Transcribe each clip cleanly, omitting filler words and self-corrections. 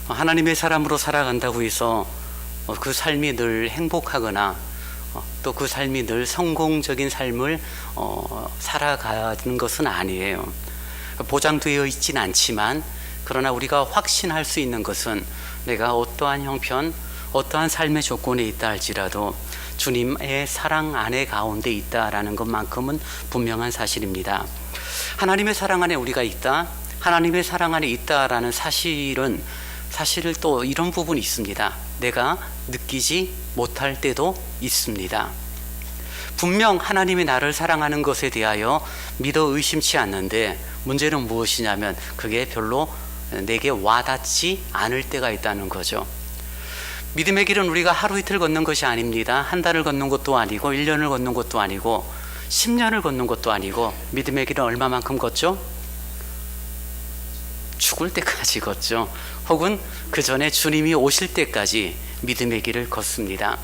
하나님의 사람으로 살아간다고 해서 그 삶이 늘 행복하거나 또 그 삶이 늘 성공적인 삶을 살아가는 것은 아니에요. 보장되어 있진 않지만 그러나 우리가 확신할 수 있는 것은 내가 어떠한 형편, 어떠한 삶의 조건에 있다 할지라도 주님의 사랑 안에 가운데 있다라는 것만큼은 분명한 사실입니다. 하나님의 사랑 안에 우리가 있다, 하나님의 사랑 안에 있다라는 사실은 사실 또 이런 부분이 있습니다. 내가 느끼지 못할 때도 있습니다. 분명 하나님이 나를 사랑하는 것에 대하여 믿어 의심치 않는데 문제는 무엇이냐면 그게 별로 내게 와닿지 않을 때가 있다는 거죠. 믿음의 길은 우리가 하루 이틀 걷는 것이 아닙니다. 한 달을 걷는 것도 아니고 1년을 걷는 것도 아니고 10년을 걷는 것도 아니고 믿음의 길은 얼마만큼 걷죠? 죽을 때까지 걷죠. 혹은 그 전에 주님이 오실 때까지 믿음의 길을 걷습니다.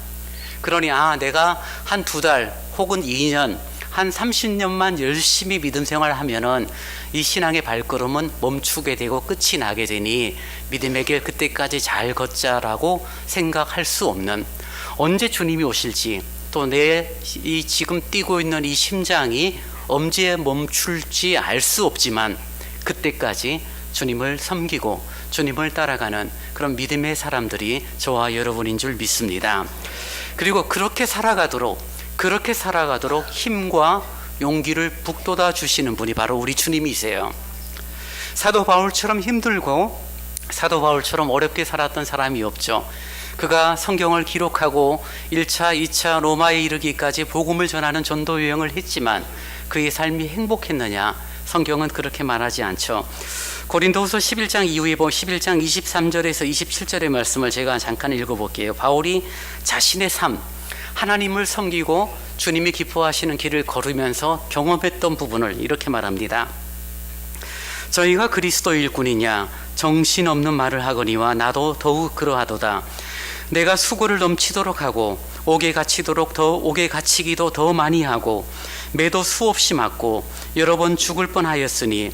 그러니 내가 한 2달 혹은 2년 한 30년만 열심히 믿음 생활하면은 이 신앙의 발걸음은 멈추게 되고 끝이 나게 되니 믿음의 길 그때까지 잘 걷자라고 생각할 수 없는, 언제 주님이 오실지 또 내 이 지금 뛰고 있는 이 심장이 언제 멈출지 알 수 없지만 그때까지 주님을 섬기고 주님을 따라가는 그런 믿음의 사람들이 저와 여러분인 줄 믿습니다. 그리고 그렇게 살아가도록 힘과 용기를 북돋아 주시는 분이 바로 우리 주님이세요. 사도 바울처럼 힘들고 사도 바울처럼 어렵게 살았던 사람이 없죠. 그가 성경을 기록하고 1차, 2차 로마에 이르기까지 복음을 전하는 전도 여행을 했지만 그의 삶이 행복했느냐? 성경은 그렇게 말하지 않죠. 고린도후서 11장 이후에 11장 23절에서 27절의 말씀을 제가 잠깐 읽어볼게요. 바울이 자신의 삶, 하나님을 섬기고 주님이 기뻐하시는 길을 걸으면서 경험했던 부분을 이렇게 말합니다. 저희가 그리스도 일꾼이냐 정신없는 말을 하거니와 나도 더욱 그러하도다. 내가 수고를 넘치도록 하고 옥에 갇히기도 더 많이 하고 매도 수없이 맞고 여러 번 죽을 뻔하였으니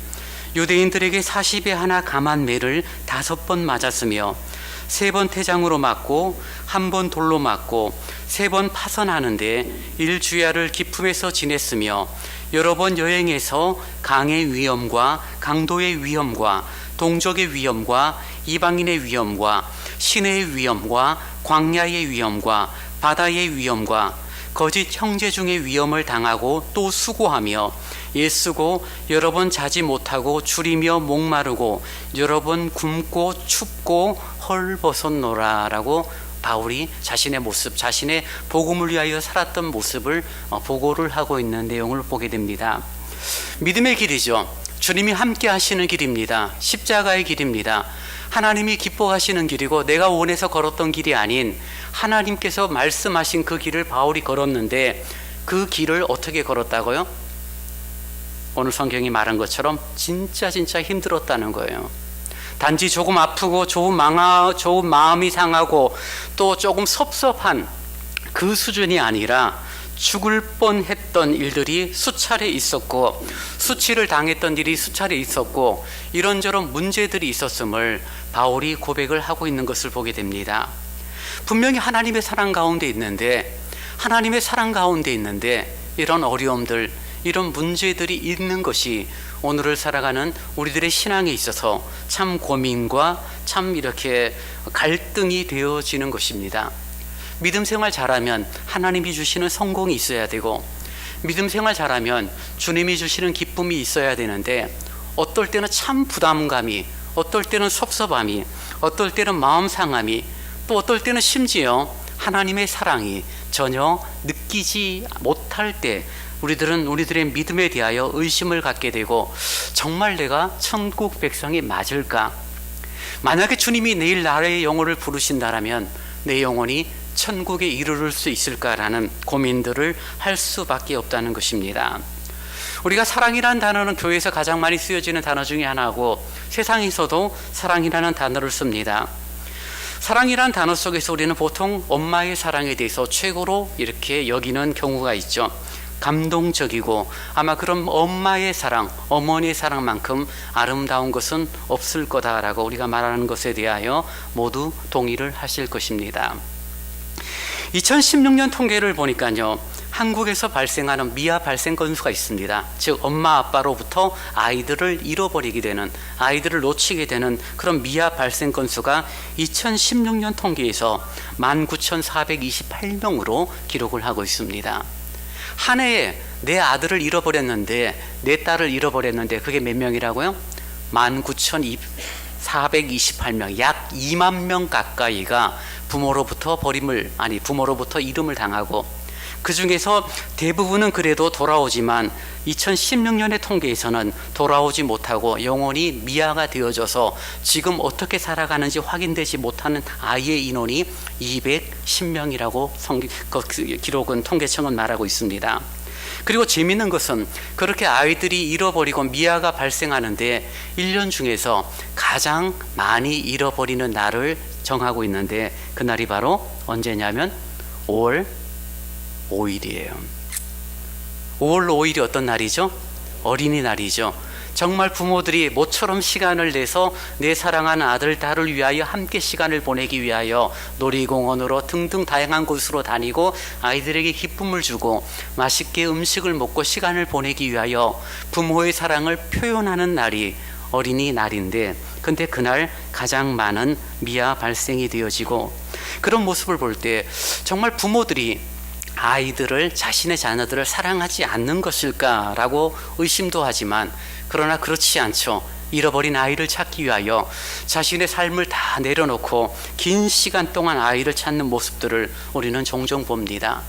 유대인들에게 40에 하나 감한 매를 5번 맞았으며 3번 태장으로 맞고 1번 돌로 맞고 3번 파선하는데 1주야를 기품에서 지냈으며 여러 번 여행해서 강의 위험과 강도의 위험과 동족의 위험과 이방인의 위험과 시내의 위험과 광야의 위험과 바다의 위험과 거짓 형제 중의 위험을 당하고 또 수고하며 애쓰고 여러 번 자지 못하고 줄이며 목마르고 여러 번 굶고 춥고 헐벗었노라 라고 바울이 자신의 모습, 자신의 복음을 위하여 살았던 모습을 보고를 하고 있는 내용을 보게 됩니다. 믿음의 길이죠. 주님이 함께 하시는 길입니다. 십자가의 길입니다. 하나님이 기뻐하시는 길이고 내가 원해서 걸었던 길이 아닌 하나님께서 말씀하신 그 길을 바울이 걸었는데 그 길을 어떻게 걸었다고요? 오늘 성경이 말한 것처럼 진짜 힘들었다는 거예요. 단지 조금 아프고 조금 마음이 상하고 또 조금 섭섭한 그 수준이 아니라 죽을 뻔했던 일들이 수차례 있었고 수치를 당했던 일이 수차례 있었고 이런저런 문제들이 있었음을 바울이 고백을 하고 있는 것을 보게 됩니다. 분명히 하나님의 사랑 가운데 있는데 이런 어려움들, 이런 문제들이 있는 것이 오늘을 살아가는 우리들의 신앙에 있어서 참 고민과 참 이렇게 갈등이 되어지는 것입니다. 믿음 생활 잘하면 하나님이 주시는 성공이 있어야 되고 믿음 생활 잘하면 주님이 주시는 기쁨이 있어야 되는데 어떨 때는 참 부담감이, 어떨 때는 섭섭함이, 어떨 때는 마음 상함이, 또 어떨 때는 심지어 하나님의 사랑이 전혀 느끼지 못할 때 우리들의 믿음에 대하여 의심을 갖게 되고 정말 내가 천국 백성이 맞을까? 만약에 주님이 내일 나의 영혼을 부르신다라면 내 영혼이 천국에 이르를 수 있을까라는 고민들을 할 수밖에 없다는 것입니다. 우리가 사랑이라는 단어는 교회에서 가장 많이 쓰여지는 단어 중에 하나고 세상에서도 사랑이라는 단어를 씁니다. 사랑이라는 단어 속에서 우리는 보통 엄마의 사랑에 대해서 최고로 이렇게 여기는 경우가 있죠. 감동적이고 아마 그런 엄마의 사랑, 어머니의 사랑만큼 아름다운 것은 없을 거다라고 우리가 말하는 것에 대하여 모두 동의를 하실 것입니다. 2016년 통계를 보니까요, 한국에서 발생하는 미아 발생 건수가 있습니다. 즉 엄마 아빠로부터 아이들을 잃어버리게 되는, 아이들을 놓치게 되는 그런 미아 발생 건수가 2016년 통계에서 19,428명으로 기록을 하고 있습니다. 한 해에 내 아들을 잃어버렸는데, 내 딸을 잃어버렸는데 그게 몇 명이라고요? 19,428명, 약 2만 명 가까이가 부모로부터 부모로부터 잃음을 당하고, 그 중에서 대부분은 그래도 돌아오지만 2016년의 통계에서는 돌아오지 못하고 영원히 미아가 되어져서 지금 어떻게 살아가는지 확인되지 못하는 아이의 인원이 210명이라고 기록은 통계청은 말하고 있습니다. 그리고 재미있는 것은 그렇게 아이들이 잃어버리고 미아가 발생하는데 1년 중에서 가장 많이 잃어버리는 날을 정하고 있는데, 그날이 바로 언제냐면 5월 5일이에요. 5월 5일이 어떤 날이죠? 어린이날이죠. 정말 부모들이 모처럼 시간을 내서 내 사랑하는 아들, 딸을 위하여 함께 시간을 보내기 위하여 놀이공원으로 등등 다양한 곳으로 다니고 아이들에게 기쁨을 주고 맛있게 음식을 먹고 시간을 보내기 위하여 부모의 사랑을 표현하는 날이 어린이날인데, 근데 그날 가장 많은 미아 발생이 되어지고, 그런 모습을 볼 때 정말 부모들이 아이들을, 자신의 자녀들을 사랑하지 않는 것일까라고 의심도 하지만, 그러나 그렇지 않죠. 잃어버린 아이를 찾기 위하여 자신의 삶을 다 내려놓고 긴 시간 동안 아이를 찾는 모습들을 우리는 종종 봅니다.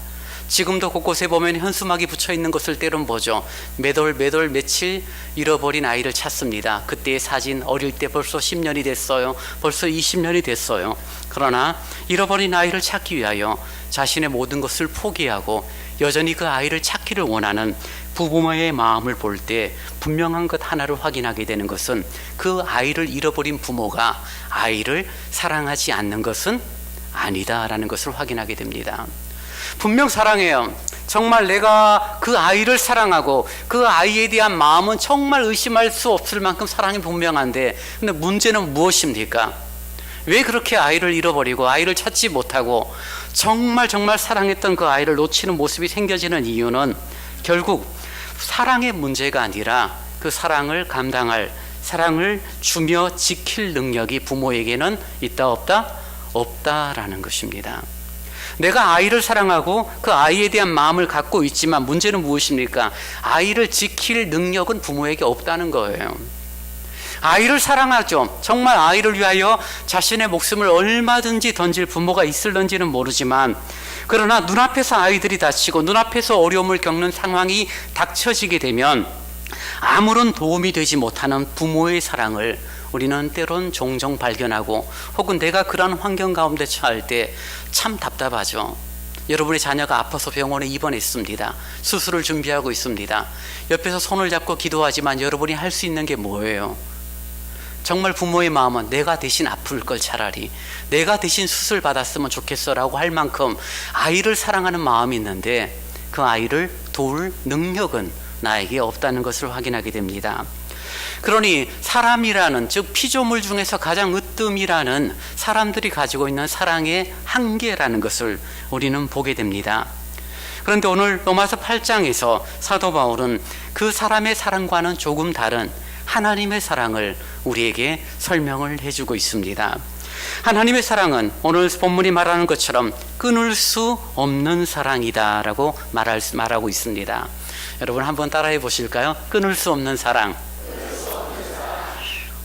지금도 곳곳에 보면 현수막이 붙여 있는 것을 때론 보죠. 몇 월 며칠 잃어버린 아이를 찾습니다. 그때의 사진, 어릴 때 벌써 10년이 됐어요. 벌써 20년이 됐어요. 그러나 잃어버린 아이를 찾기 위하여 자신의 모든 것을 포기하고 여전히 그 아이를 찾기를 원하는 부모의 마음을 볼 때 분명한 것 하나를 확인하게 되는 것은, 그 아이를 잃어버린 부모가 아이를 사랑하지 않는 것은 아니다라는 것을 확인하게 됩니다. 분명 사랑해요. 정말 내가 그 아이를 사랑하고 그 아이에 대한 마음은 정말 의심할 수 없을 만큼 사랑이 분명한데, 근데 문제는 무엇입니까? 왜 그렇게 아이를 잃어버리고 아이를 찾지 못하고 정말 사랑했던 그 아이를 놓치는 모습이 생겨지는 이유는 결국 사랑의 문제가 아니라 그 사랑을 감당할, 사랑을 주며 지킬 능력이 부모에게는 있다 없다? 없다라는 것입니다. 내가 아이를 사랑하고 그 아이에 대한 마음을 갖고 있지만 문제는 무엇입니까? 아이를 지킬 능력은 부모에게 없다는 거예요. 아이를 사랑하죠. 정말 아이를 위하여 자신의 목숨을 얼마든지 던질 부모가 있을런지는 모르지만, 그러나 눈앞에서 아이들이 다치고 눈앞에서 어려움을 겪는 상황이 닥쳐지게 되면 아무런 도움이 되지 못하는 부모의 사랑을 우리는 때론 종종 발견하고, 혹은 내가 그런 환경 가운데 처할 때 참 답답하죠. 여러분의 자녀가 아파서 병원에 입원했습니다. 수술을 준비하고 있습니다. 옆에서 손을 잡고 기도하지만 여러분이 할 수 있는 게 뭐예요? 정말 부모의 마음은 내가 대신 아플 걸 차라리 내가 대신 수술 받았으면 좋겠어 라고 할 만큼 아이를 사랑하는 마음이 있는데, 그 아이를 도울 능력은 나에게 없다는 것을 확인하게 됩니다. 그러니 사람이라는, 즉 피조물 중에서 가장 으뜸이라는 사람들이 가지고 있는 사랑의 한계라는 것을 우리는 보게 됩니다. 그런데 오늘 로마서 8장에서 사도 바울은 그 사람의 사랑과는 조금 다른 하나님의 사랑을 우리에게 설명을 해주고 있습니다. 하나님의 사랑은 오늘 본문이 말하는 것처럼 끊을 수 없는 사랑이다 라고 말하고 있습니다. 여러분 한번 따라해 보실까요? 끊을 수 없는 사랑.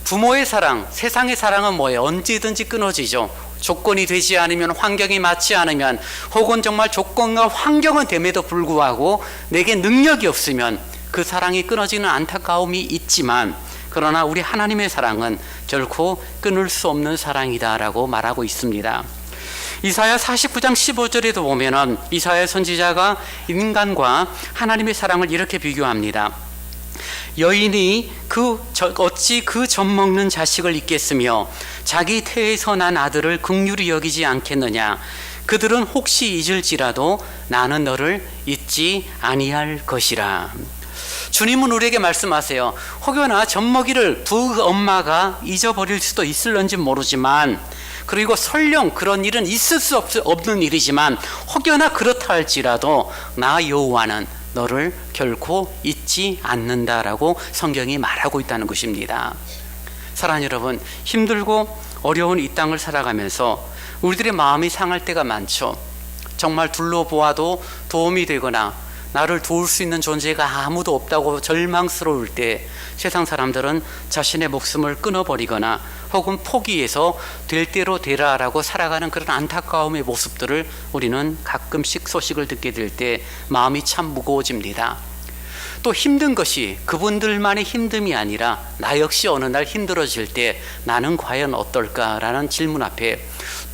부모의 사랑, 세상의 사랑은 뭐예요? 언제든지 끊어지죠. 조건이 되지 않으면, 환경이 맞지 않으면, 혹은 정말 조건과 환경은 됨에도 불구하고 내게 능력이 없으면 그 사랑이 끊어지는 안타까움이 있지만, 그러나 우리 하나님의 사랑은 결코 끊을 수 없는 사랑이다라고 말하고 있습니다. 이사야 49장 15절에도 보면은 이사야 선지자가 인간과 하나님의 사랑을 이렇게 비교합니다. 여인이 어찌 그 젖 먹는 자식을 잊겠으며 자기 태에서 난 아들을 긍휼히 여기지 않겠느냐. 그들은 혹시 잊을지라도 나는 너를 잊지 아니할 것이라. 주님은 우리에게 말씀하세요. 혹여나 젖먹이를 두 엄마가 잊어버릴 수도 있을런지 모르지만, 그리고 설령 그런 일은 있을 수 없는 일이지만 혹여나 그렇다 할지라도 나 여호와는 너를 결코 잊지 않는다라고 성경이 말하고 있다는 것입니다. 사랑하는 여러분, 힘들고 어려운 이 땅을 살아가면서 우리들의 마음이 상할 때가 많죠. 정말 둘러보아도 도움이 되거나 나를 도울 수 있는 존재가 아무도 없다고 절망스러울 때 세상 사람들은 자신의 목숨을 끊어버리거나 혹은 포기해서 될 대로 되라라고 살아가는 그런 안타까움의 모습들을 우리는 가끔씩 소식을 듣게 될 때 마음이 참 무거워집니다. 또 힘든 것이 그분들만의 힘듦이 아니라 나 역시 어느 날 힘들어질 때 나는 과연 어떨까라는 질문 앞에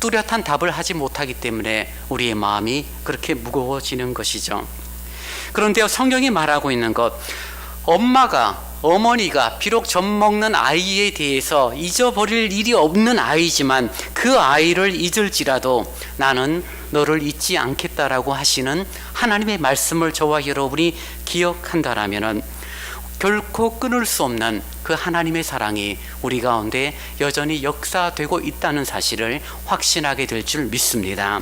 뚜렷한 답을 하지 못하기 때문에 우리의 마음이 그렇게 무거워지는 것이죠. 그런데 성경이 말하고 있는 것, 어머니가 비록 젖먹는 아이에 대해서 잊어버릴 일이 없는 아이지만 그 아이를 잊을지라도 나는 너를 잊지 않겠다라고 하시는 하나님의 말씀을 저와 여러분이 기억한다라면 결코 끊을 수 없는 그 하나님의 사랑이 우리 가운데 여전히 역사되고 있다는 사실을 확신하게 될 줄 믿습니다.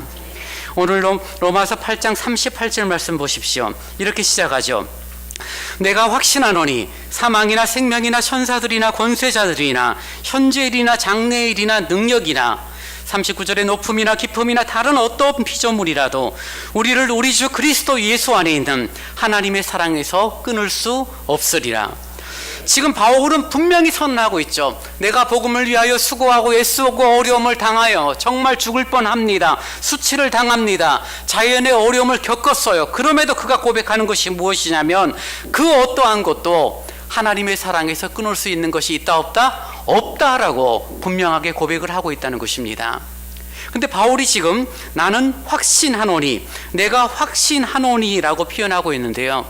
오늘 로마서 8장 38절 말씀 보십시오. 이렇게 시작하죠. 내가 확신하노니 사망이나 생명이나 천사들이나 권세자들이나 현재일이나 장래일이나 능력이나 39절의 높음이나 깊음이나 다른 어떤 피조물이라도 우리를 우리 주 그리스도 예수 안에 있는 하나님의 사랑에서 끊을 수 없으리라. 지금 바울은 분명히 선언하고 있죠. 내가 복음을 위하여 수고하고 애쓰고 어려움을 당하여 정말 죽을 뻔합니다. 수치를 당합니다. 자연의 어려움을 겪었어요. 그럼에도 그가 고백하는 것이 무엇이냐면 그 어떠한 것도 하나님의 사랑에서 끊을 수 있는 것이 있다 없다? 없다라고 분명하게 고백을 하고 있다는 것입니다. 근데 바울이 지금 나는 확신하노니, 내가 확신하노니라고 표현하고 있는데요.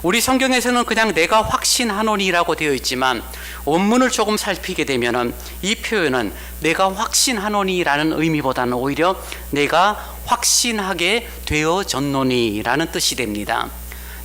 우리 성경에서는 그냥 내가 확신하노니라고 되어 있지만 원문을 조금 살피게 되면 이 표현은 내가 확신하노니라는 의미보다는 오히려 내가 확신하게 되어졌노니라는 뜻이 됩니다.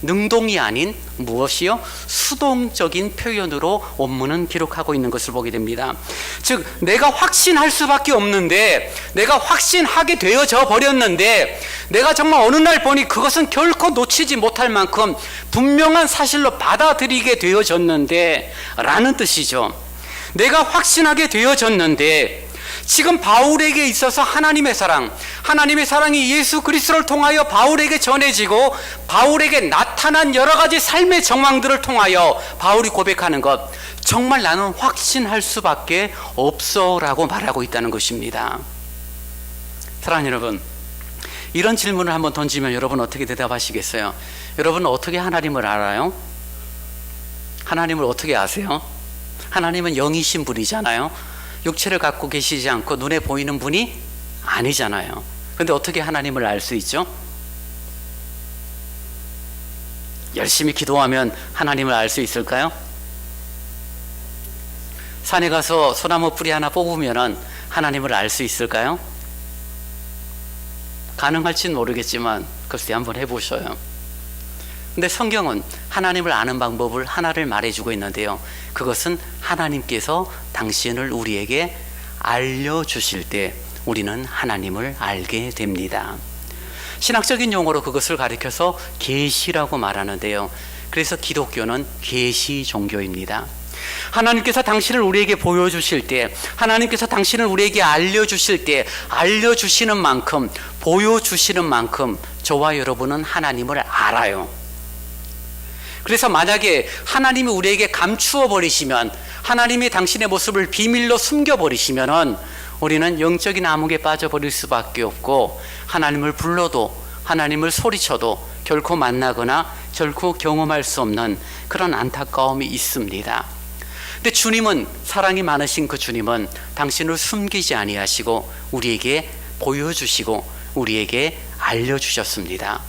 능동이 아닌 무엇이요? 수동적인 표현으로 원문은 기록하고 있는 것을 보게 됩니다. 즉 내가 확신할 수밖에 없는데, 내가 확신하게 되어져 버렸는데, 내가 정말 어느 날 보니 그것은 결코 놓치지 못할 만큼 분명한 사실로 받아들이게 되어졌는데 라는 뜻이죠. 내가 확신하게 되어졌는데, 지금 바울에게 있어서 하나님의 사랑이 예수 그리스도를 통하여 바울에게 전해지고 바울에게 나타난 여러 가지 삶의 정황들을 통하여 바울이 고백하는 것, 정말 나는 확신할 수밖에 없어라고 말하고 있다는 것입니다. 사랑하는 여러분, 이런 질문을 한번 던지면 여러분 어떻게 대답하시겠어요? 여러분 어떻게 하나님을 알아요? 하나님을 어떻게 아세요? 하나님은 영이신 분이잖아요. 육체를 갖고 계시지 않고 눈에 보이는 분이 아니잖아요. 그런데 어떻게 하나님을 알 수 있죠? 열심히 기도하면 하나님을 알 수 있을까요? 산에 가서 소나무 뿌리 하나 뽑으면 하나님을 알 수 있을까요? 가능할지는 모르겠지만 글쎄 한번 해보셔요. 근데 성경은 하나님을 아는 방법을 하나를 말해주고 있는데요. 그것은 하나님께서 당신을 우리에게 알려주실 때 우리는 하나님을 알게 됩니다. 신학적인 용어로 그것을 가리켜서 계시라고 말하는데요. 그래서 기독교는 계시 종교입니다. 하나님께서 당신을 우리에게 보여주실 때, 하나님께서 당신을 우리에게 알려주실 때, 알려주시는 만큼, 보여주시는 만큼 저와 여러분은 하나님을 알아요. 그래서 만약에 하나님이 우리에게 감추어 버리시면, 하나님이 당신의 모습을 비밀로 숨겨 버리시면은 우리는 영적인 암흑에 빠져버릴 수밖에 없고, 하나님을 불러도 하나님을 소리쳐도 결코 만나거나 결코 경험할 수 없는 그런 안타까움이 있습니다. 근데 주님은, 사랑이 많으신 그 주님은 당신을 숨기지 아니하시고 우리에게 보여주시고 우리에게 알려주셨습니다.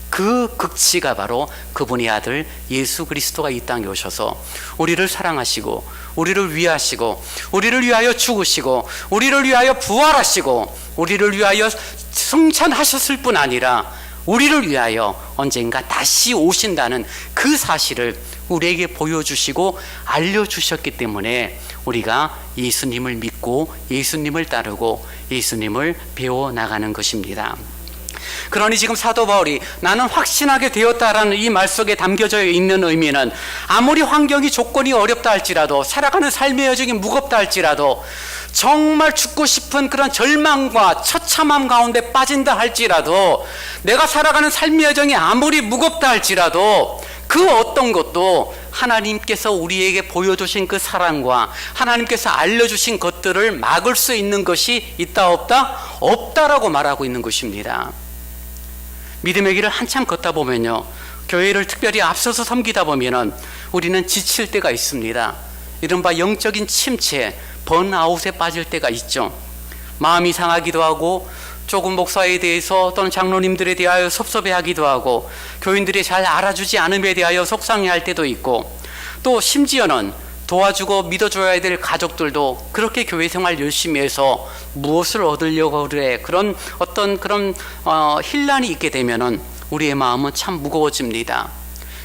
그 극치가 바로 그분의 아들 예수 그리스도가 이 땅에 오셔서 우리를 사랑하시고 우리를 위하시고 우리를 위하여 죽으시고 우리를 위하여 부활하시고 우리를 위하여 승천하셨을 뿐 아니라 우리를 위하여 언젠가 다시 오신다는 그 사실을 우리에게 보여주시고 알려주셨기 때문에 우리가 예수님을 믿고 예수님을 따르고 예수님을 배워나가는 것입니다. 그러니 지금 사도 바울이 나는 확신하게 되었다라는 이 말 속에 담겨져 있는 의미는 아무리 환경이 조건이 어렵다 할지라도 살아가는 삶의 여정이 무겁다 할지라도 정말 죽고 싶은 그런 절망과 처참함 가운데 빠진다 할지라도 내가 살아가는 삶의 여정이 아무리 무겁다 할지라도 그 어떤 것도 하나님께서 우리에게 보여주신 그 사랑과 하나님께서 알려주신 것들을 막을 수 있는 것이 있다 없다? 없다라고 말하고 있는 것입니다. 믿음의 길을 한참 걷다 보면요, 교회를 특별히 앞서서 섬기다 보면은 우리는 지칠 때가 있습니다. 이른바 영적인 침체, 번아웃에 빠질 때가 있죠. 마음이 상하기도 하고 조금 목사에 대해서 또는 장로님들에 대하여 섭섭해하기도 하고 교인들이 잘 알아주지 않음에 대하여 속상해할 때도 있고 또 심지어는 도와주고 믿어줘야 될 가족들도 그렇게 교회 생활 열심히 해서 무엇을 얻으려고 그래 그런 어떤 그런 혼란이 있게 되면은 우리의 마음은 참 무거워집니다.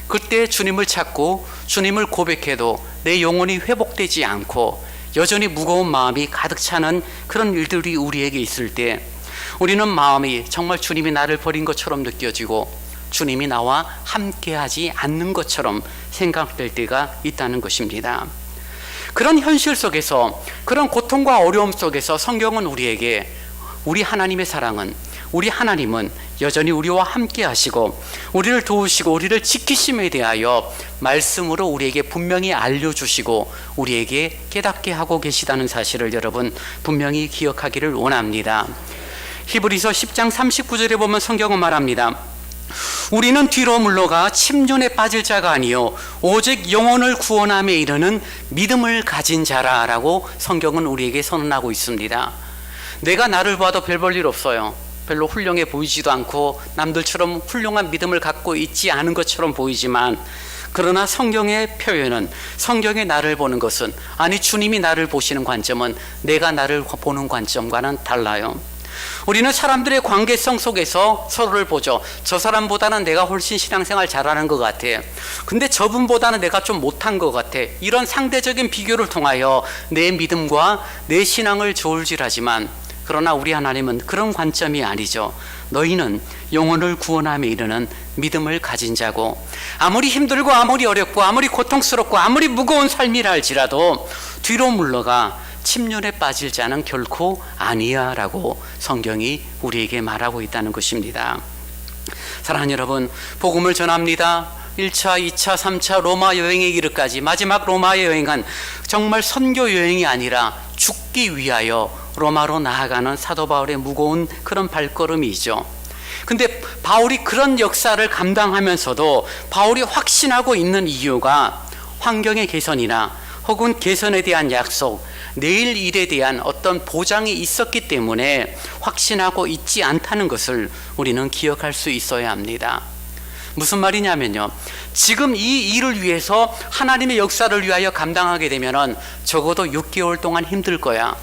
그때 주님을 찾고 주님을 고백해도 내 영혼이 회복되지 않고 여전히 무거운 마음이 가득 차는 그런 일들이 우리에게 있을 때 우리는 마음이 정말 주님이 나를 버린 것처럼 느껴지고 주님이 나와 함께하지 않는 것처럼 생각될 때가 있다는 것입니다. 그런 현실 속에서 그런 고통과 어려움 속에서 성경은 우리에게 우리 하나님의 사랑은 우리 하나님은 여전히 우리와 함께 하시고 우리를 도우시고 우리를 지키심에 대하여 말씀으로 우리에게 분명히 알려주시고 우리에게 깨닫게 하고 계시다는 사실을 여러분 분명히 기억하기를 원합니다. 히브리서 10장 39절에 보면 성경은 말합니다. 우리는 뒤로 물러가 침륜에 빠질 자가 아니요 오직 영혼을 구원함에 이르는 믿음을 가진 자라라고 성경은 우리에게 선언하고 있습니다. 내가 나를 봐도 별 볼 일 없어요. 별로 훌륭해 보이지도 않고 남들처럼 훌륭한 믿음을 갖고 있지 않은 것처럼 보이지만 그러나 성경의 표현은 성경의 나를 보는 것은 아니 주님이 나를 보시는 관점은 내가 나를 보는 관점과는 달라요. 우리는 사람들의 관계성 속에서 서로를 보죠. 저 사람보다는 내가 훨씬 신앙생활 잘하는 것 같아. 근데 저분보다는 내가 좀 못한 것 같아. 이런 상대적인 비교를 통하여 내 믿음과 내 신앙을 저울질하지만 그러나 우리 하나님은 그런 관점이 아니죠. 너희는 영혼을 구원함에 이르는 믿음을 가진 자고 아무리 힘들고 아무리 어렵고 아무리 고통스럽고 아무리 무거운 삶이라 할지라도 뒤로 물러가 침륜에 빠질 자는 결코 아니야 라고 성경이 우리에게 말하고 있다는 것입니다. 사랑하는 여러분, 복음을 전합니다. 1차, 2차, 3차 로마 여행에 이르기까지 마지막 로마 여행은 정말 선교 여행이 아니라 죽기 위하여 로마로 나아가는 사도 바울의 무거운 그런 발걸음이죠. 근데 바울이 그런 역사를 감당하면서도 바울이 확신하고 있는 이유가 환경의 개선이나 혹은 개선에 대한 약속, 내일 일에 대한 어떤 보장이 있었기 때문에 확신하고 있지 않다는 것을 우리는 기억할 수 있어야 합니다. 무슨 말이냐면요, 지금 이 일을 위해서 하나님의 역사를 위하여 감당하게 되면 적어도 6개월 동안 힘들 거야.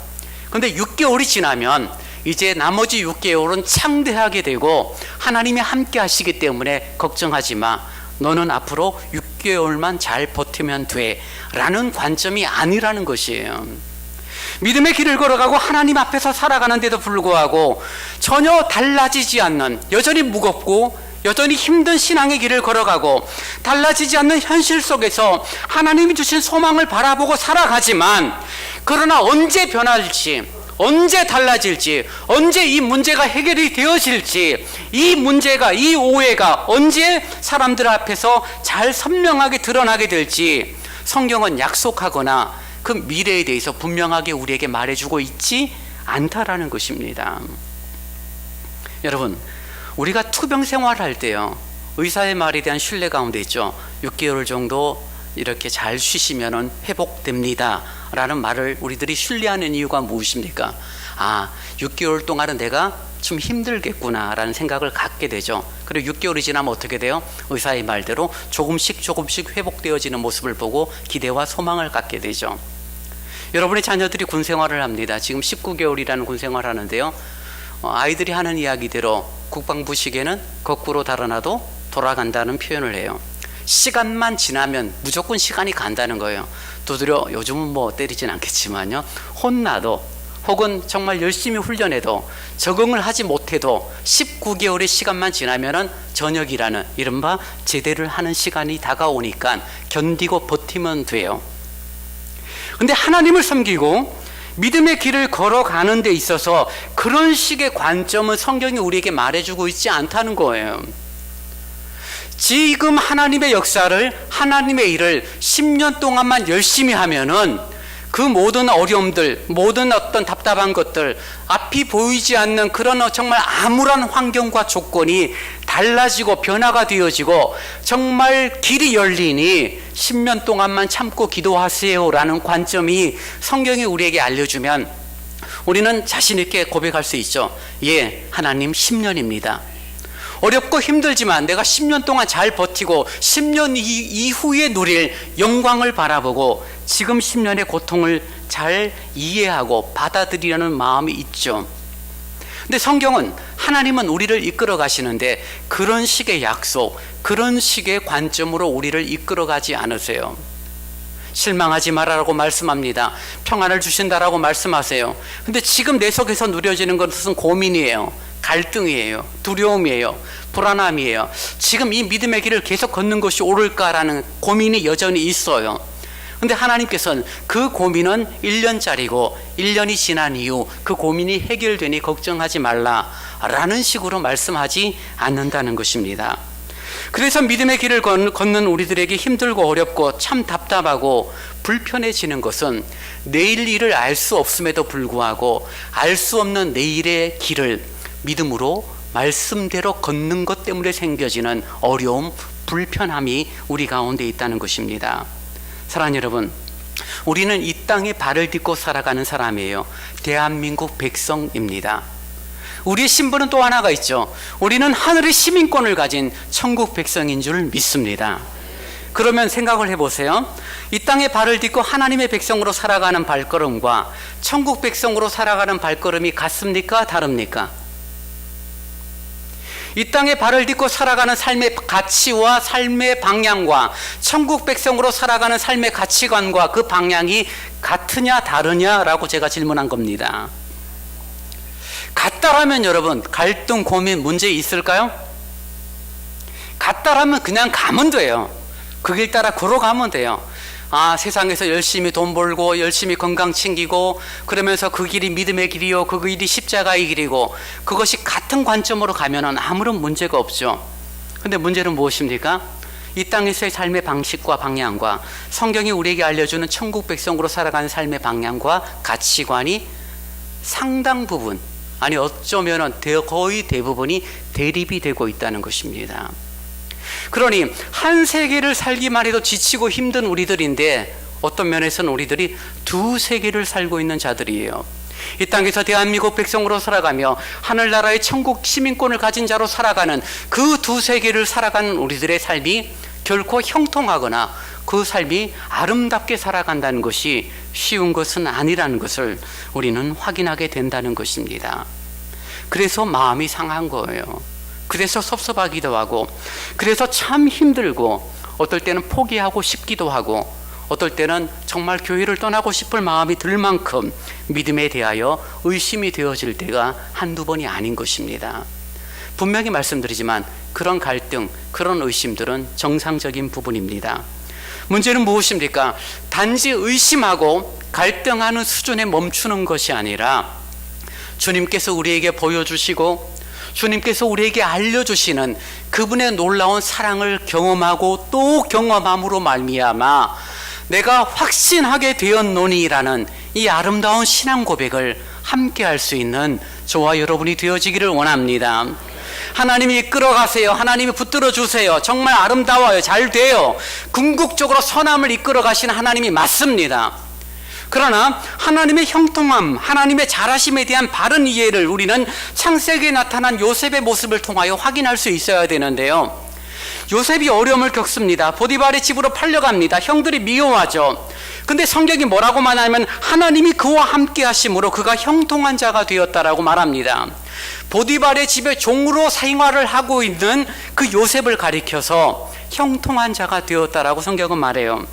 근데 6개월이 지나면 이제 나머지 6개월은 창대하게 되고 하나님이 함께 하시기 때문에 걱정하지 마. 너는 앞으로 6개월만 잘 버티면 돼 라는 관점이 아니라는 것이에요. 믿음의 길을 걸어가고 하나님 앞에서 살아가는데도 불구하고 전혀 달라지지 않는, 여전히 무겁고 여전히 힘든 신앙의 길을 걸어가고 달라지지 않는 현실 속에서 하나님이 주신 소망을 바라보고 살아가지만 그러나 언제 변할지, 언제 달라질지, 언제 이 문제가 해결이 되어질지, 이 문제가, 이 오해가 언제 사람들 앞에서 잘 선명하게 드러나게 될지 성경은 약속하거나 그 미래에 대해서 분명하게 우리에게 말해주고 있지 않다라는 것입니다. 여러분, 우리가 투병 생활할 때요, 의사의 말에 대한 신뢰 가운데 있죠. 6개월 정도 이렇게 잘 쉬시면 회복됩니다 라는 말을 우리들이 신뢰하는 이유가 무엇입니까? 6개월 동안은 내가 좀 힘들겠구나 라는 생각을 갖게 되죠. 그리고 6개월이 지나면 어떻게 돼요? 의사의 말대로 조금씩 회복되어지는 모습을 보고 기대와 소망을 갖게 되죠. 여러분의 자녀들이 군생활을 합니다. 지금 19개월이라는 군생활을 하는데요, 아이들이 하는 이야기대로 국방부 시계는 거꾸로 달아나도 돌아간다는 표현을 해요. 시간만 지나면 무조건 시간이 간다는 거예요. 두드려, 요즘은 뭐 때리진 않겠지만요, 혼나도 혹은 정말 열심히 훈련해도 적응을 하지 못해도 19개월의 시간만 지나면은 저녁이라는 이른바 제대를 하는 시간이 다가오니까 견디고 버티면 돼요. 근데 하나님을 섬기고 믿음의 길을 걸어가는 데 있어서 그런 식의 관점은 성경이 우리에게 말해주고 있지 않다는 거예요. 지금 하나님의 역사를, 하나님의 일을 10년 동안만 열심히 하면은 그 모든 어려움들, 모든 어떤 답답한 것들, 앞이 보이지 않는 그런 정말 암울한 환경과 조건이 달라지고 변화가 되어지고 정말 길이 열리니 10년 동안만 참고 기도하세요라는 관점이 성경이 우리에게 알려주면 우리는 자신 있게 고백할 수 있죠. 예, 하나님 10년입니다. 어렵고 힘들지만 내가 10년 동안 잘 버티고 10년 이후에 누릴 영광을 바라보고 지금 10년의 고통을 잘 이해하고 받아들이려는 마음이 있죠. 근데 성경은, 하나님은 우리를 이끌어 가시는데 그런 식의 약속, 그런 식의 관점으로 우리를 이끌어 가지 않으세요. 실망하지 말라고 말씀합니다. 평안을 주신다라고 말씀하세요. 근데 지금 내 속에서 누려지는 것은 고민이에요. 갈등이에요. 두려움이에요. 불안함이에요. 지금 이 믿음의 길을 계속 걷는 것이 옳을까라는 고민이 여전히 있어요. 근데 하나님께서는 그 고민은 1년짜리고 1년이 지난 이후 그 고민이 해결되니 걱정하지 말라라는 식으로 말씀하지 않는다는 것입니다. 그래서 믿음의 길을 걷는 우리들에게 힘들고 어렵고 참 답답하고 불편해지는 것은 내일 일을 알 수 없음에도 불구하고 알 수 없는 내일의 길을 믿음으로 말씀대로 걷는 것 때문에 생겨지는 어려움, 불편함이 우리 가운데 있다는 것입니다. 사랑하는 여러분, 우리는 이 땅에 발을 딛고 살아가는 사람이에요. 대한민국 백성입니다. 우리의 신분은 또 하나가 있죠. 우리는 하늘의 시민권을 가진 천국 백성인 줄 믿습니다. 그러면 생각을 해보세요. 이 땅에 발을 딛고 하나님의 백성으로 살아가는 발걸음과 천국 백성으로 살아가는 발걸음이 같습니까? 다릅니까? 이 땅에 발을 딛고 살아가는 삶의 가치와 삶의 방향과 천국 백성으로 살아가는 삶의 가치관과 그 방향이 같으냐 다르냐라고 제가 질문한 겁니다. 같다라면 여러분, 갈등, 고민, 문제 있을까요? 같다라면 그냥 가면 돼요. 그 길 따라 걸어가면 돼요. 세상에서 열심히 돈 벌고 열심히 건강 챙기고 그러면서 그 길이 믿음의 길이요, 그 길이 십자가의 길이고, 그것이 같은 관점으로 가면은 아무런 문제가 없죠. 근데 문제는 무엇입니까? 이 땅에서의 삶의 방식과 방향과 성경이 우리에게 알려주는 천국 백성으로 살아가는 삶의 방향과 가치관이 상당 부분, 아니 어쩌면은 거의 대부분이 대립이 되고 있다는 것입니다. 그러니 한 세계를 살기만 해도 지치고 힘든 우리들인데 어떤 면에서는 우리들이 두 세계를 살고 있는 자들이에요. 이 땅에서 대한민국 백성으로 살아가며 하늘나라의 천국 시민권을 가진 자로 살아가는 그 두 세계를 살아가는 우리들의 삶이 결코 형통하거나 그 삶이 아름답게 살아간다는 것이 쉬운 것은 아니라는 것을 우리는 확인하게 된다는 것입니다. 그래서 마음이 상한 거예요. 그래서 섭섭하기도 하고, 그래서 참 힘들고, 어떨 때는 포기하고 싶기도 하고, 어떨 때는 정말 교회를 떠나고 싶을 마음이 들 만큼 믿음에 대하여 의심이 되어질 때가 한두 번이 아닌 것입니다. 분명히 말씀드리지만 그런 갈등, 그런 의심들은 정상적인 부분입니다. 문제는 무엇입니까? 단지 의심하고 갈등하는 수준에 멈추는 것이 아니라 주님께서 우리에게 보여주시고 주님께서 우리에게 알려주시는 그분의 놀라운 사랑을 경험하고 또 경험함으로 말미암아 내가 확신하게 되었노니라는 이 아름다운 신앙 고백을 함께 할 수 있는 저와 여러분이 되어지기를 원합니다. 하나님이 이끌어가세요. 하나님이 붙들어 주세요. 정말 아름다워요. 잘 돼요. 궁극적으로 선함을 이끌어 가시는 하나님이 맞습니다. 그러나 하나님의 형통함, 하나님의 잘하심에 대한 바른 이해를 우리는 창세기에 나타난 요셉의 모습을 통하여 확인할 수 있어야 되는데요. 요셉이 어려움을 겪습니다. 보디발의 집으로 팔려갑니다. 형들이 미워하죠. 근데 성경이 뭐라고 말하냐면 하나님이 그와 함께 하심으로 그가 형통한 자가 되었다라고 말합니다. 보디발의 집에 종으로 생활을 하고 있는 그 요셉을 가리켜서 형통한 자가 되었다라고 성경은 말해요.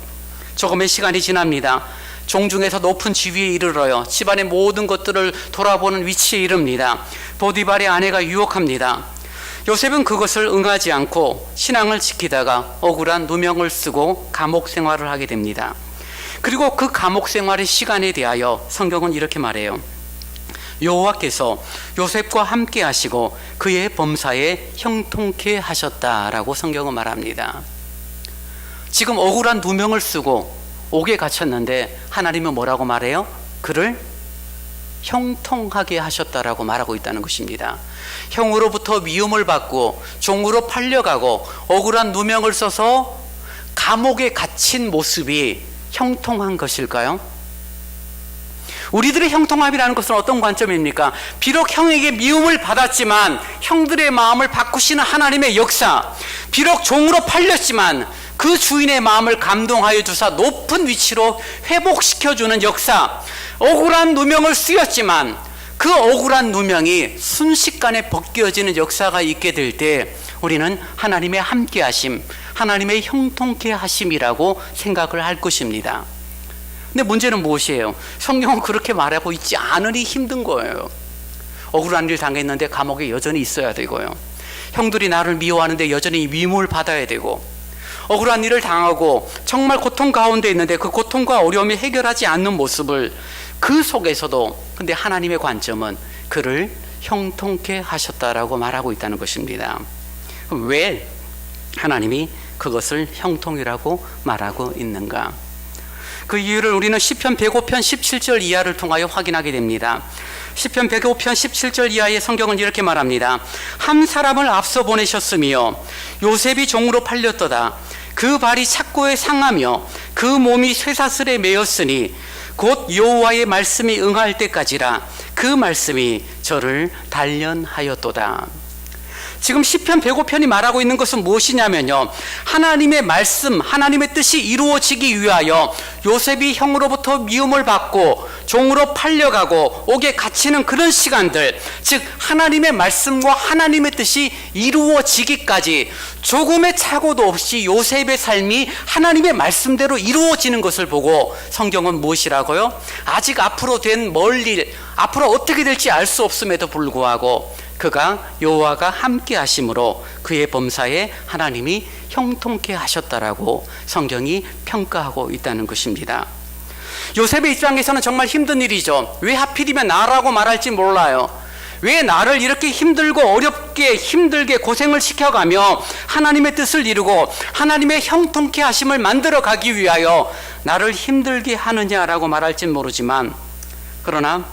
조금의 시간이 지납니다. 종 중에서 높은 지위에 이르러요. 집안의 모든 것들을 돌아보는 위치에 이릅니다. 보디발의 아내가 유혹합니다. 요셉은 그것을 응하지 않고 신앙을 지키다가 억울한 누명을 쓰고 감옥 생활을 하게 됩니다. 그리고 그 감옥 생활의 시간에 대하여 성경은 이렇게 말해요. 여호와께서 요셉과 함께 하시고 그의 범사에 형통케 하셨다라고 성경은 말합니다. 지금 억울한 누명을 쓰고 옥에 갇혔는데 하나님은 뭐라고 말해요? 그를 형통하게 하셨다라고 말하고 있다는 것입니다. 형으로부터 미움을 받고 종으로 팔려가고 억울한 누명을 써서 감옥에 갇힌 모습이 형통한 것일까요? 우리들의 형통함이라는 것은 어떤 관점입니까? 비록 형에게 미움을 받았지만 형들의 마음을 바꾸시는 하나님의 역사, 비록 종으로 팔렸지만 그 주인의 마음을 감동하여 주사 높은 위치로 회복시켜주는 역사, 억울한 누명을 쓰였지만 그 억울한 누명이 순식간에 벗겨지는 역사가 있게 될 때 우리는 하나님의 함께하심, 하나님의 형통케 하심이라고 생각을 할 것입니다. 근데 문제는 무엇이에요? 성경은 그렇게 말하고 있지 않으니 힘든 거예요. 억울한 일 당했는데 감옥에 여전히 있어야 되고요. 형들이 나를 미워하는데 여전히 미움을 받아야 되고, 억울한 일을 당하고 정말 고통 가운데 있는데 그 고통과 어려움이 해결하지 않는 모습을 그 속에서도 근데 하나님의 관점은 그를 형통케 하셨다라고 말하고 있다는 것입니다. 왜 하나님이 그것을 형통이라고 말하고 있는가? 그 이유를 우리는 시편 105편 17절 이하를 통하여 확인하게 됩니다. 시편 105편 17절 이하의 성경은 이렇게 말합니다. 한 사람을 앞서 보내셨으며 요셉이 종으로 팔렸도다. 그 발이 착고에 상하며 그 몸이 쇠사슬에 매였으니 곧 여호와의 말씀이 응할 때까지라. 그 말씀이 저를 단련하였도다. 지금 시편 105편이 말하고 있는 것은 무엇이냐면요, 하나님의 말씀, 하나님의 뜻이 이루어지기 위하여 요셉이 형으로부터 미움을 받고 종으로 팔려가고 옥에 갇히는 그런 시간들, 즉 하나님의 말씀과 하나님의 뜻이 이루어지기까지 조금의 착오도 없이 요셉의 삶이 하나님의 말씀대로 이루어지는 것을 보고 성경은 무엇이라고요? 아직 앞으로 된 멀리, 앞으로 어떻게 될지 알 수 없음에도 불구하고 그가 여호와가 함께 하심으로 그의 범사에 하나님이 형통케 하셨다라고 성경이 평가하고 있다는 것입니다. 요셉의 입장에서는 정말 힘든 일이죠. 왜 하필이면 나라고 말할지 몰라요. 왜 나를 이렇게 힘들고 어렵게 힘들게 고생을 시켜가며 하나님의 뜻을 이루고 하나님의 형통케 하심을 만들어 가기 위하여 나를 힘들게 하느냐라고 말할지 모르지만, 그러나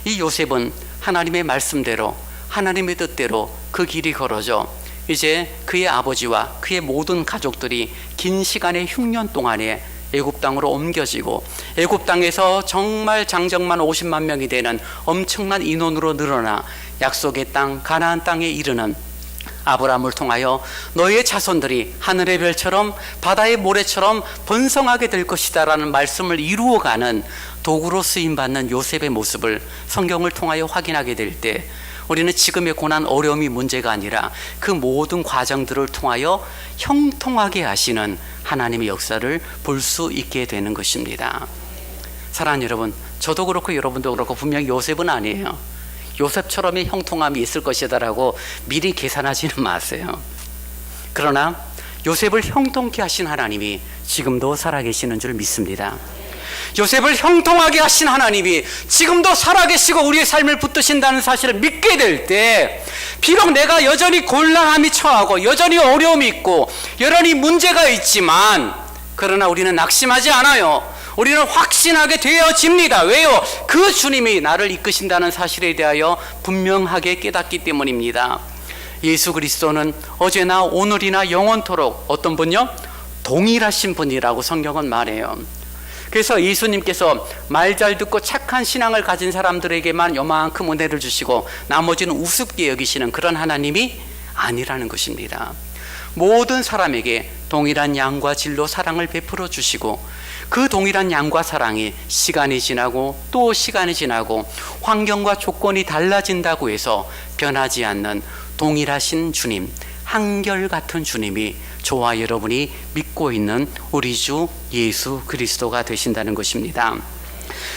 이 요셉은 하나님의 말씀대로 하나님의 뜻대로 그 길이 걸어져 이제 그의 아버지와 그의 모든 가족들이 긴 시간의 흉년 동안에 애굽 땅으로 옮겨지고 애굽 땅에서 정말 장정만 50만 명이 되는 엄청난 인원으로 늘어나 약속의 땅 가나안 땅에 이르는 아브라함을 통하여 너희의 자손들이 하늘의 별처럼 바다의 모래처럼 번성하게 될 것이다 라는 말씀을 이루어가는 도구로 쓰임받는 요셉의 모습을 성경을 통하여 확인하게 될 때 우리는 지금의 고난 어려움이 문제가 아니라 그 모든 과정들을 통하여 형통하게 하시는 하나님의 역사를 볼 수 있게 되는 것입니다. 사랑하는 여러분, 저도 그렇고 여러분도 그렇고 분명히 요셉은 아니에요. 요셉처럼의 형통함이 있을 것이다라고 미리 계산하지는 마세요. 그러나 요셉을 형통케 하신 하나님이 지금도 살아계시는 줄 믿습니다. 요셉을 형통하게 하신 하나님이 지금도 살아계시고 우리의 삶을 붙드신다는 사실을 믿게 될 때, 비록 내가 여전히 곤란함이 처하고 여전히 어려움이 있고 여전히 문제가 있지만, 그러나 우리는 낙심하지 않아요. 우리는 확신하게 되어집니다. 왜요? 그 주님이 나를 이끄신다는 사실에 대하여 분명하게 깨닫기 때문입니다. 예수 그리스도는 어제나 오늘이나 영원토록 어떤 분요? 동일하신 분이라고 성경은 말해요. 그래서 예수님께서 말 잘 듣고 착한 신앙을 가진 사람들에게만 요만큼 은혜를 주시고 나머지는 우습게 여기시는 그런 하나님이 아니라는 것입니다. 모든 사람에게 동일한 양과 진로 사랑을 베풀어 주시고 그 동일한 양과 사랑이 시간이 지나고 또 시간이 지나고 환경과 조건이 달라진다고 해서 변하지 않는 동일하신 주님, 한결같은 주님이 저와 여러분이 믿고 있는 우리 주 예수 그리스도가 되신다는 것입니다.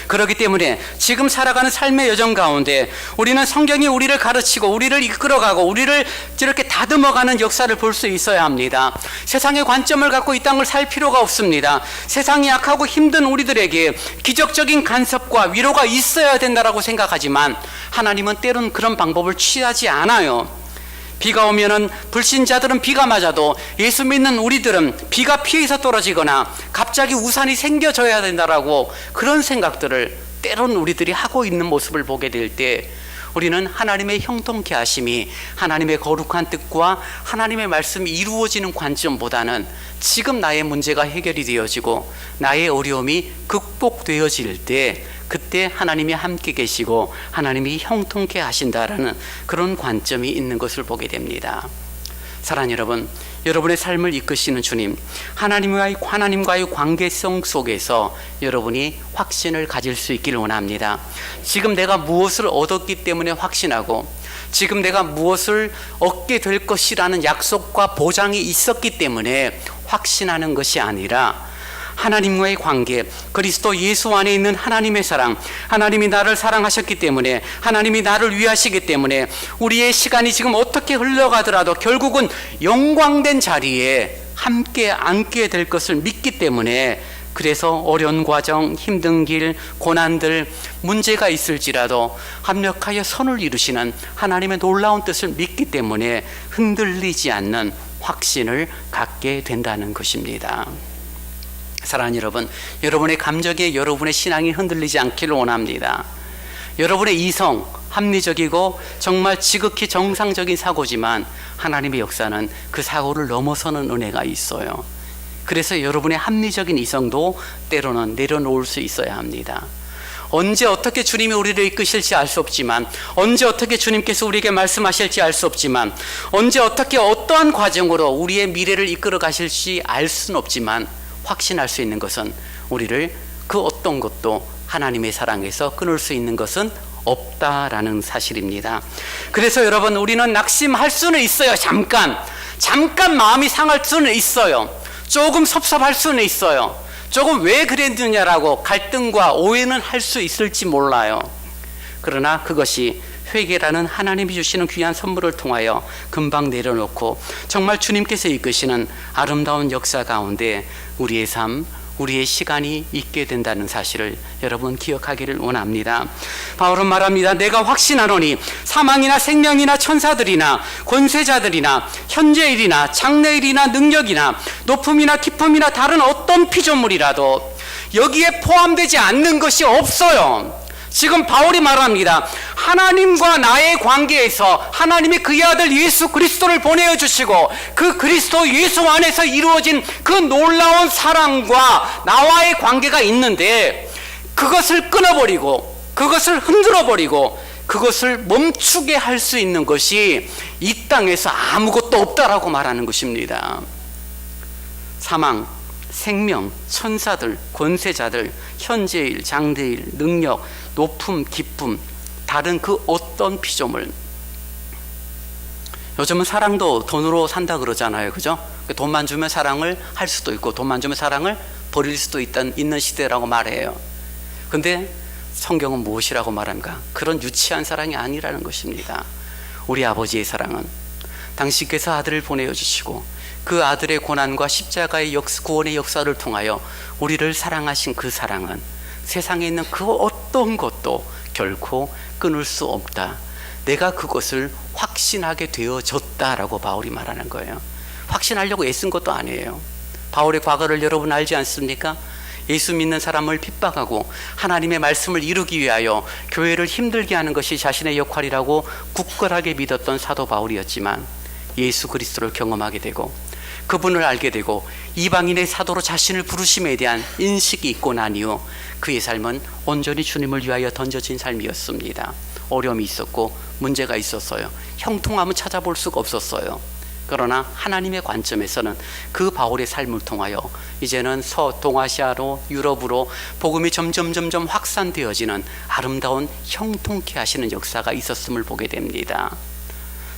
그렇기 때문에 지금 살아가는 삶의 여정 가운데 우리는 성경이 우리를 가르치고 우리를 이끌어가고 우리를 이렇게 다듬어가는 역사를 볼 수 있어야 합니다. 세상의 관점을 갖고 이 땅을 살 필요가 없습니다. 세상이 약하고 힘든 우리들에게 기적적인 간섭과 위로가 있어야 된다라고 생각하지만 하나님은 때론 그런 방법을 취하지 않아요. 비가 오면은 불신자들은 비가 맞아도 예수 믿는 우리들은 비가 피해서 떨어지거나 갑자기 우산이 생겨져야 된다라고 그런 생각들을 때론 우리들이 하고 있는 모습을 보게 될 때 우리는 하나님의 형통케 하심이 하나님의 거룩한 뜻과 하나님의 말씀이 이루어지는 관점보다는 지금 나의 문제가 해결이 되어지고 나의 어려움이 극복되어질 때 그때 하나님이 함께 계시고 하나님이 형통케 하신다라는 그런 관점이 있는 것을 보게 됩니다. 사랑하는 여러분, 여러분의 삶을 이끄시는 주님, 하나님과의 관계성 속에서 여러분이 확신을 가질 수 있기를 원합니다. 지금 내가 무엇을 얻었기 때문에 확신하고 지금 내가 무엇을 얻게 될 것이라는 약속과 보장이 있었기 때문에 확신하는 것이 아니라 하나님과의 관계, 그리스도 예수 안에 있는 하나님의 사랑, 하나님이 나를 사랑하셨기 때문에 하나님이 나를 위하시기 때문에 우리의 시간이 지금 어떻게 흘러가더라도 결국은 영광된 자리에 함께 앉게 될 것을 믿기 때문에 그래서 어려운 과정, 힘든 길, 고난들, 문제가 있을지라도 합력하여 선을 이루시는 하나님의 놀라운 뜻을 믿기 때문에 흔들리지 않는 확신을 갖게 된다는 것입니다. 사랑하는 여러분, 여러분의 감정에 여러분의 신앙이 흔들리지 않기를 원합니다. 여러분의 이성, 합리적이고 정말 지극히 정상적인 사고지만 하나님의 역사는 그 사고를 넘어서는 은혜가 있어요. 그래서 여러분의 합리적인 이성도 때로는 내려놓을 수 있어야 합니다. 언제 어떻게 주님이 우리를 이끄실지 알 수 없지만, 언제 어떻게 주님께서 우리에게 말씀하실지 알 수 없지만, 언제 어떻게 어떠한 과정으로 우리의 미래를 이끌어 가실지 알 수는 없지만 확신할 수 있는 것은 우리를 그 어떤 것도 하나님의 사랑에서 끊을 수 있는 것은 없다라는 사실입니다. 그래서 여러분, 우리는 낙심할 수는 있어요. 잠깐 마음이 상할 수는 있어요. 조금 섭섭할 수는 있어요. 조금 왜 그랬느냐라고 갈등과 오해는 할 수 있을지 몰라요. 그러나 그것이 회개라는 하나님이 주시는 귀한 선물을 통하여 금방 내려놓고 정말 주님께서 이끄시는 아름다운 역사 가운데 우리의 삶, 우리의 시간이 있게 된다는 사실을 여러분 기억하기를 원합니다. 바울은 말합니다. 내가 확신하노니 사망이나 생명이나 천사들이나 권세자들이나 현재일이나 장래일이나 능력이나 높음이나 깊음이나 다른 어떤 피조물이라도 여기에 포함되지 않는 것이 없어요. 지금 바울이 말합니다. 하나님과 나의 관계에서 하나님이 그의 아들 예수 그리스도를 보내어 주시고 그 그리스도 예수 안에서 이루어진 그 놀라운 사랑과 나와의 관계가 있는데 그것을 끊어버리고 그것을 흔들어버리고 그것을 멈추게 할 수 있는 것이 이 땅에서 아무것도 없다라고 말하는 것입니다. 사망, 생명, 천사들, 권세자들, 현재일, 장래일, 능력, 높음, 기쁨, 다른 그 어떤 피조물. 요즘은 사랑도 돈으로 산다 그러잖아요, 그죠? 돈만 주면 사랑을 할 수도 있고 돈만 주면 사랑을 버릴 수도 있는 시대라고 말해요. 근데 성경은 무엇이라고 말합니까? 그런 유치한 사랑이 아니라는 것입니다. 우리 아버지의 사랑은 당신께서 아들을 보내어 주시고 그 아들의 고난과 십자가의 구원의 역사를 통하여 우리를 사랑하신 그 사랑은 세상에 있는 그 어떤 것도 결코 끊을 수 없다. 내가 그것을 확신하게 되어졌다라고 바울이 말하는 거예요. 확신하려고 애쓴 것도 아니에요. 바울의 과거를 여러분 알지 않습니까? 예수 믿는 사람을 핍박하고 하나님의 말씀을 이루기 위하여 교회를 힘들게 하는 것이 자신의 역할이라고 굳건하게 믿었던 사도 바울이었지만 예수 그리스도를 경험하게 되고 그분을 알게 되고 이방인의 사도로 자신을 부르심에 대한 인식이 있고 난 이후 그의 삶은 온전히 주님을 위하여 던져진 삶이었습니다. 어려움이 있었고 문제가 있었어요. 형통함은 찾아볼 수가 없었어요. 그러나 하나님의 관점에서는 그 바울의 삶을 통하여 이제는 동아시아로 유럽으로 복음이 점점 확산되어지는 아름다운 형통케 하시는 역사가 있었음을 보게 됩니다.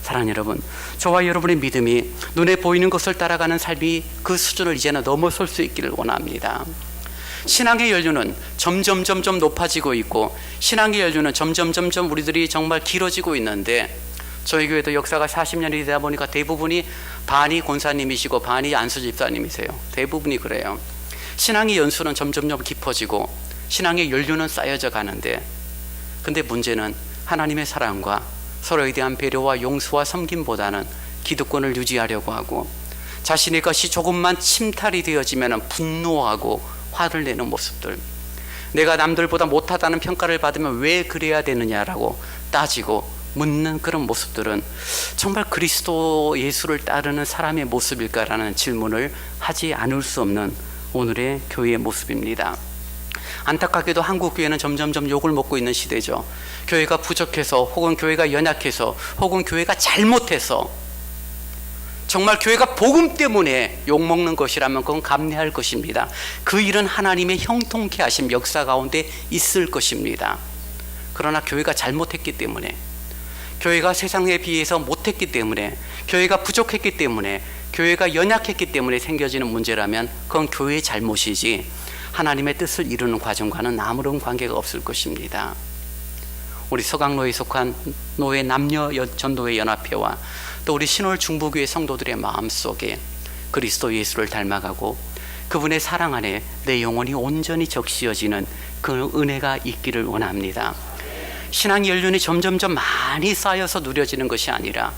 사랑하는 여러분, 저와 여러분의 믿음이 눈에 보이는 것을 따라가는 삶이 그 수준을 이제는 넘어설 수 있기를 원합니다. 신앙의 연륜은 점점 높아지고 있고, 신앙의 연륜은 점점 우리들이 정말 길어지고 있는데, 저희 교회도 역사가 40년이 되다 보니까 대부분이 반이 권사님이시고 반이 안수 집사님이세요. 대부분이 그래요. 신앙의 연수는 점점 깊어지고 신앙의 연륜은 쌓여져 가는데, 근데 문제는 하나님의 사랑과 서로에 대한 배려와 용서와 섬김보다는 기득권을 유지하려고 하고, 자신의 것이 조금만 침탈이 되어지면 분노하고 화를 내는 모습들, 내가 남들보다 못하다는 평가를 받으면 왜 그래야 되느냐라고 따지고 묻는 그런 모습들은 정말 그리스도 예수를 따르는 사람의 모습일까라는 질문을 하지 않을 수 없는 오늘의 교회의 모습입니다. 안타깝게도 한국 교회는 점점 욕을 먹고 있는 시대죠. 교회가 부족해서, 혹은 교회가 연약해서, 혹은 교회가 잘못해서, 정말 교회가 복음 때문에 욕먹는 것이라면 그건 감내할 것입니다. 그 일은 하나님의 형통케 하심 역사 가운데 있을 것입니다. 그러나 교회가 잘못했기 때문에, 교회가 세상에 비해서 못했기 때문에, 교회가 부족했기 때문에, 교회가 연약했기 때문에 생겨지는 문제라면 그건 교회의 잘못이지 하나님의 뜻을 이루는 과정과는 아무런 관계가 없을 것입니다. 우리 서강로에 속한 노예 남녀 전도회 연합회와 또 우리 신월 중부교회 성도들의 마음속에 그리스도 예수를 닮아가고 그분의 사랑 안에 내 영혼이 온전히 적시어지는 그 은혜가 있기를 원합니다. 신앙의 연륜이 점점 많이 쌓여서 누려지는 것이 아니라,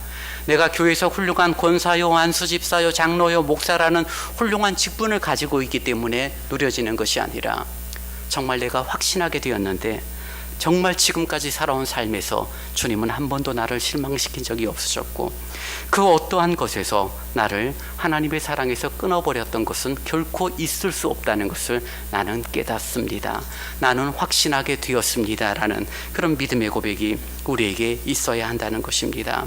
내가 교회에서 훌륭한 권사요, 안수집사요, 장로요, 목사라는 훌륭한 직분을 가지고 있기 때문에 누려지는 것이 아니라, 정말 내가 확신하게 되었는데 정말 지금까지 살아온 삶에서 주님은 한 번도 나를 실망시킨 적이 없으셨고, 그 어떠한 것에서 나를 하나님의 사랑에서 끊어버렸던 것은 결코 있을 수 없다는 것을 나는 깨닫습니다. 나는 확신하게 되었습니다 라는 그런 믿음의 고백이 우리에게 있어야 한다는 것입니다.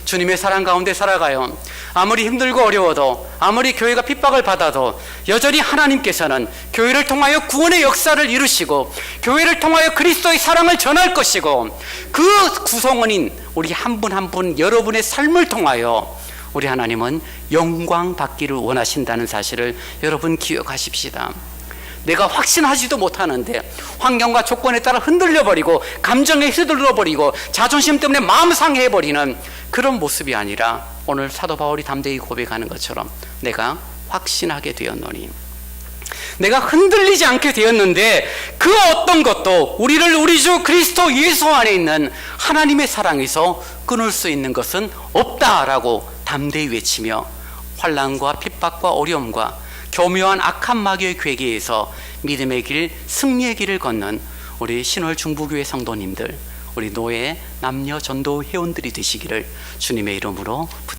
주님의 사랑 가운데 살아가요. 아무리 힘들고 어려워도, 아무리 교회가 핍박을 받아도 여전히 하나님께서는 교회를 통하여 구원의 역사를 이루시고, 교회를 통하여 그리스도의 사랑을 전할 것이고, 그 구성원인 우리 한 분 한 분 여러분의 삶을 통하여 우리 하나님은 영광 받기를 원하신다는 사실을 여러분 기억하십시다. 내가 확신하지도 못하는데 환경과 조건에 따라 흔들려버리고 감정에 휘둘러버리고 자존심 때문에 마음 상해버리는 그런 모습이 아니라, 오늘 사도 바울이 담대히 고백하는 것처럼 내가 확신하게 되었노니, 내가 흔들리지 않게 되었는데 그 어떤 것도 우리를 우리 주 그리스도 예수 안에 있는 하나님의 사랑에서 끊을 수 있는 것은 없다라고 담대히 외치며, 환난과 핍박과 어려움과 교묘한 악한 마귀의 괴계에서 믿음의 길, 승리의 길을 걷는 우리 신월 중부교회 성도님들, 우리 노예 남녀 전도 회원들이 되시기를 주님의 이름으로